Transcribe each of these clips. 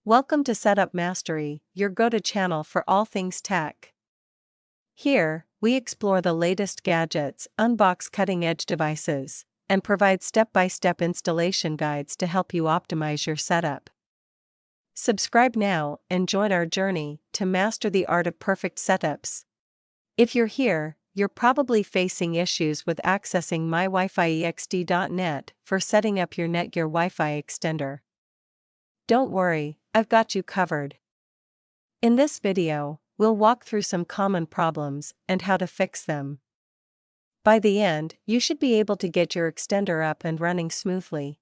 Welcome to Setup Mastery, your go-to channel for all things tech. Here, we explore the latest gadgets, unbox cutting-edge devices, and provide step-by-step installation guides to help you optimize your setup. Subscribe now and join our journey to master the art of perfect setups. If you're here, you're probably facing issues with accessing mywifiexd.net for setting up your Netgear Wi-Fi extender. Don't worry, I've got you covered. In this video, we'll walk through some common problems and how to fix them. By the end, you should be able to get your extender up and running smoothly.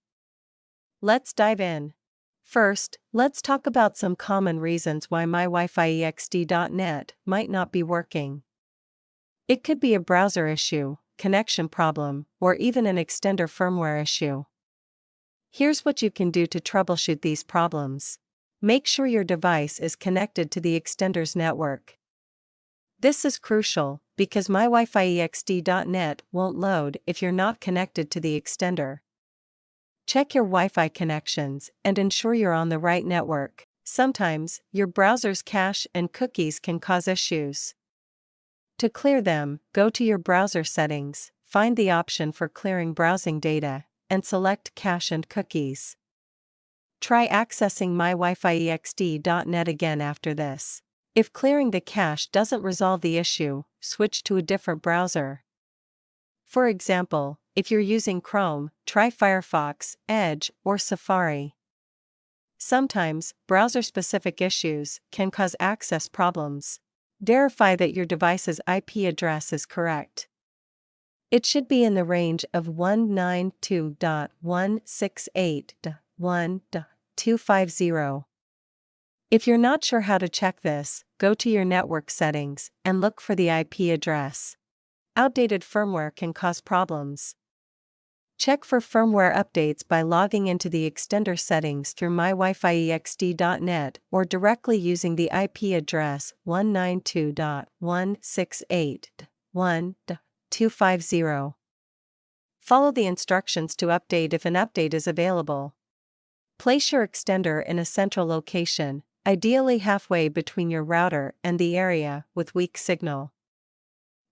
Let's dive in. First, let's talk about some common reasons why mywifiexd.net might not be working. It could be a browser issue, connection problem, or even an extender firmware issue. Here's what you can do to troubleshoot these problems. Make sure your device is connected to the extender's network. This is crucial because mywifiexd.net won't load if you're not connected to the extender. Check your Wi-Fi connections and ensure you're on the right network. Sometimes, your browser's cache and cookies can cause issues. To clear them, go to your browser settings, find the option for clearing browsing data, and select Cache and Cookies. Try accessing mywifiexd.net again after this. If clearing the cache doesn't resolve the issue, switch to a different browser. For example, if you're using Chrome, try Firefox, Edge, or Safari. Sometimes, browser-specific issues can cause access problems. Verify that your device's IP address is correct. It should be in the range of 192.168.1.250. If you're not sure how to check this, go to your network settings and look for the IP address. Outdated firmware can cause problems. Check for firmware updates by logging into the extender settings through mywifiexd.net or directly using the IP address 192.168.1.250. Follow the instructions to update if an update is available. Place your extender in a central location, ideally halfway between your router and the area with weak signal.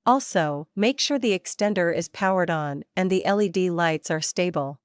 Also, make sure the extender is powered on and the LED lights are stable.